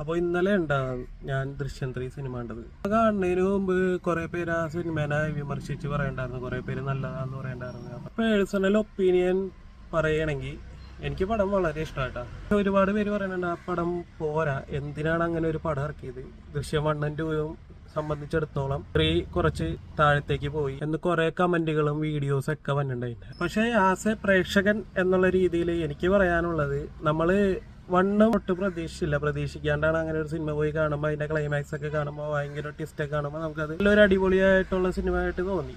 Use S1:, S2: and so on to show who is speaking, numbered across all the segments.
S1: അപ്പോൾ ഇന്നലെ ഉണ്ടാകും ഞാൻ ദൃശ്യം 3 സിനിമ കണ്ടത്. കാണുന്നതിന് മുമ്പ് കുറെ പേര് ആ സിനിമേനെ വിമർശിച്ച് പറയണ്ടായിരുന്നു, കുറെ പേര് നല്ലതാന്ന് പറയണ്ടായിരുന്നു. പേഴ്സണൽ ഒപ്പീനിയൻ പറയുകയാണെങ്കിൽ എനിക്ക് പടം വളരെ ഇഷ്ടമായിട്ടാ. ഒരുപാട് പേര് പറയുന്നുണ്ട് ആ പടം പോരാ, എന്തിനാണ് അങ്ങനെ ഒരു പടം ഇറക്കിയത്, ദൃശ്യം 1 ഉം 2 സംബന്ധിച്ചിടത്തോളം 3 കുറച്ച് താഴത്തേക്ക് പോയി എന്ന് കുറെ കമന്റുകളും വീഡിയോസും ഒക്കെ വന്നിട്ടുണ്ടായിട്ട്. പക്ഷേ ആസ് എ പ്രേക്ഷകൻ എന്നുള്ള രീതിയിൽ എനിക്ക് പറയാനുള്ളത്, നമ്മള് 1 ഒട്ടും പ്രതീക്ഷിക്കാണ്ടാണ് അങ്ങനെ ഒരു സിനിമ പോയി കാണുമ്പോൾ അതിന്റെ ക്ലൈമാക്സ് ഒക്കെ കാണുമ്പോൾ ഭയങ്കര ട്വിസ്റ്റ് ഒക്കെ കാണുമ്പോൾ നമുക്കത് നല്ലൊരു അടിപൊളിയായിട്ടുള്ള സിനിമയായിട്ട് തോന്നി.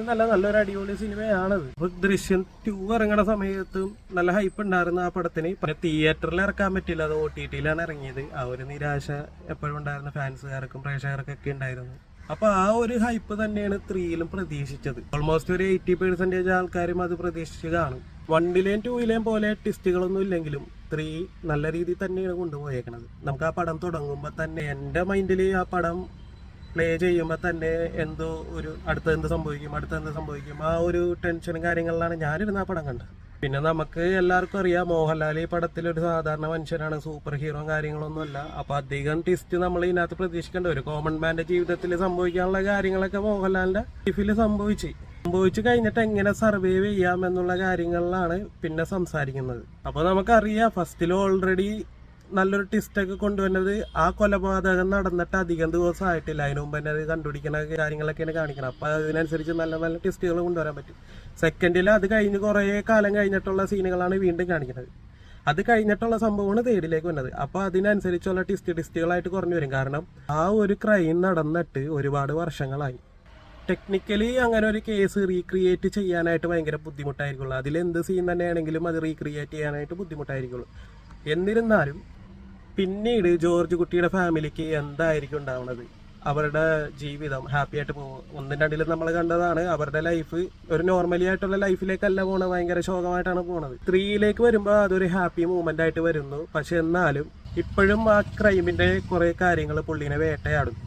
S1: നല്ലൊരു അടിപൊളി സിനിമയാണത്. ഇപ്പൊ ദൃശ്യം 2 ഇറങ്ങുന്ന സമയത്തും നല്ല ഹൈപ്പ് ഉണ്ടായിരുന്ന ആ പടത്തിന്. പിന്നെ തിയേറ്ററിൽ ഇറക്കാൻ പറ്റില്ല, അത് OTT-ലാണ് ഇറങ്ങിയത്. ആ ഒരു നിരാശ എപ്പോഴും ഉണ്ടായിരുന്ന ഫാൻസുകാർക്കും പ്രേക്ഷകർക്കൊക്കെ ഉണ്ടായിരുന്നു. അപ്പൊ ആ ഒരു ഹൈപ്പ് തന്നെയാണ് 3-ലും പ്രതീക്ഷിച്ചത്. ഓൾമോസ്റ്റ് ഒരു 80% ആൾക്കാരും അത് പ്രതീക്ഷിച്ച് കാണും. 1-ലെയും 2-ലെയും പോലെ ട്വിസ്റ്റുകളൊന്നും ഇല്ലെങ്കിലും 3 നല്ല രീതിയിൽ തന്നെയാണ് കൊണ്ടുപോയേക്കണത്. നമുക്ക് ആ പടം തുടങ്ങുമ്പോൾ തന്നെ എൻ്റെ മൈൻഡിൽ ആ പടം പ്ലേ ചെയ്യുമ്പോൾ തന്നെ എന്തോ ഒരു അടുത്തെന്ത് സംഭവിക്കും ആ ഒരു ടെൻഷനും കാര്യങ്ങളിലാണ് ഞാനിരുന്ന ആ പടം കണ്ടത്. പിന്നെ നമുക്ക് എല്ലാവർക്കും അറിയാം, മോഹൻലാൽ ഈ പടത്തിൽ ഒരു സാധാരണ മനുഷ്യനാണ്, സൂപ്പർ ഹീറോ കാര്യങ്ങളൊന്നുമല്ല. അപ്പൊ അധികം ട്വിസ്റ്റ് നമ്മൾ ഇതിനകത്ത് പ്രതീക്ഷിക്കേണ്ട ഒരു കോമൺ മാന്റെ ജീവിതത്തിൽ സംഭവിക്കാനുള്ള കാര്യങ്ങളൊക്കെ മോഹൻലാലിന്റെ ലൈഫിൽ സംഭവിച്ചു കഴിഞ്ഞിട്ട് എങ്ങനെ സർവൈവ് ചെയ്യാം എന്നുള്ള കാര്യങ്ങളിലാണ് പിന്നെ സംസാരിക്കുന്നത്. അപ്പൊ നമുക്കറിയാം ഫസ്റ്റിൽ ഓൾറെഡി നല്ലൊരു ട്വിസ്റ്റൊക്കെ കൊണ്ടുവന്നത് ആ കൊലപാതകം നടന്നിട്ട് അധികം ദിവസമായിട്ടില്ല, അതിന് മുമ്പ് തന്നെ അത് കണ്ടുപിടിക്കുന്ന കാര്യങ്ങളൊക്കെയാണ് കാണിക്കണം. അപ്പൊ അതിനനുസരിച്ച് നല്ല നല്ല ട്വിസ്റ്റുകൾ കൊണ്ടുവരാൻ പറ്റും. സെക്കൻഡിൽ അത് കഴിഞ്ഞ് കുറേ കാലം കഴിഞ്ഞിട്ടുള്ള സീനുകളാണ് വീണ്ടും കാണിക്കുന്നത്. അത് കഴിഞ്ഞിട്ടുള്ള സംഭവമാണ് തേർഡിലേക്ക് വന്നത്. അപ്പൊ അതിനനുസരിച്ചുള്ള ട്വിസ്റ്റുകളായിട്ട് കുറഞ്ഞു വരും. കാരണം ആ ഒരു ക്രൈം നടന്നിട്ട് ഒരുപാട് വർഷങ്ങളായി. ടെക്നിക്കലി അങ്ങനെ ഒരു കേസ് റീക്രിയേറ്റ് ചെയ്യാനായിട്ട് ഭയങ്കര ബുദ്ധിമുട്ടായിരിക്കുള്ളൂ. അതിലെന്ത് സീൻ തന്നെയാണെങ്കിലും അത് റീക്രിയേറ്റ് ചെയ്യാനായിട്ട് ബുദ്ധിമുട്ടായിരിക്കുള്ളൂ. എന്നിരുന്നാലും പിന്നീട് ജോർജ് കുട്ടിയുടെ ഫാമിലിക്ക് എന്തായിരിക്കും ഉണ്ടാവുന്നത്, അവരുടെ ജീവിതം ഹാപ്പി ആയിട്ട് പോകും. 1-ഉം 2-ലും നമ്മൾ കണ്ടതാണ് അവരുടെ ലൈഫ് ഒരു നോർമലി ആയിട്ടുള്ള ലൈഫിലേക്കല്ല പോണത്, ഭയങ്കര ശോകമായിട്ടാണ് പോണത്. 3-ലേക്ക് വരുമ്പോൾ അതൊരു ഹാപ്പി മൂവ്മെന്റ് ആയിട്ട് വരുന്നു. പക്ഷെ എന്നാലും ഇപ്പോഴും ആ ക്രൈമിന്റെ കുറെ കാര്യങ്ങൾ പുള്ളിനെ വേട്ടയാടും.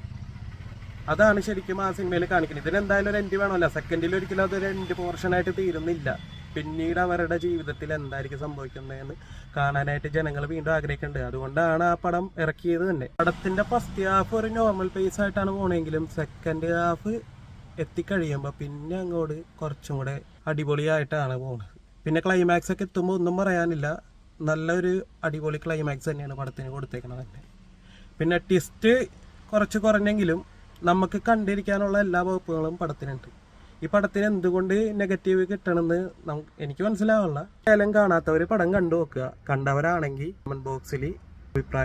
S1: അതാണ് ശരിക്കും ആ സിനിമയിൽ കാണിക്കുന്നത്. ഇതിനെന്തായാലും ഒരു എൻഡ് വേണമല്ലോ. സെക്കൻഡിൽ ഒരിക്കലും അതൊരു എൻഡ് പോർഷനായിട്ട് തീരുന്നില്ല. പിന്നീട് അവരുടെ ജീവിതത്തിൽ എന്തായിരിക്കും സംഭവിക്കുന്നതെന്ന് കാണാനായിട്ട് ജനങ്ങൾ വീണ്ടും ആഗ്രഹിക്കുന്നുണ്ട്. അതുകൊണ്ടാണ് ആ പടം ഇറക്കിയത് തന്നെ. പടത്തിന്റെ ഫസ്റ്റ് ഹാഫ് ഒരു നോർമൽ പേസ് ആയിട്ടാണ് പോണെങ്കിലും സെക്കൻഡ് ഹാഫ് എത്തിക്കഴിയുമ്പോൾ പിന്നെ അങ്ങോട്ട് കുറച്ചും കൂടെ അടിപൊളിയായിട്ടാണ് പോകുന്നത്. പിന്നെ ക്ലൈമാക്സ് ഒക്കെ എത്തുമ്പോൾ ഒന്നും പറയാനില്ല, നല്ലൊരു അടിപൊളി ക്ലൈമാക്സ് തന്നെയാണ് പടത്തിന് കൊടുത്തേക്കുന്നത് തന്നെ. പിന്നെ ട്വിസ്റ്റ് കുറച്ച് കുറഞ്ഞെങ്കിലും നമുക്ക് കണ്ടിരിക്കാനുള്ള എല്ലാ വകുപ്പുകളും പടത്തിനുണ്ട്. ഈ പടത്തിന് എന്തുകൊണ്ട് നെഗറ്റീവ് കിട്ടണമെന്ന് എനിക്ക് മനസ്സിലാവില്ല. ഏലം കാണാത്തവർ പടം കണ്ടു നോക്കുക. കണ്ടവരാണെങ്കിൽ കമന്റ് ബോക്സിൽ അഭിപ്രായം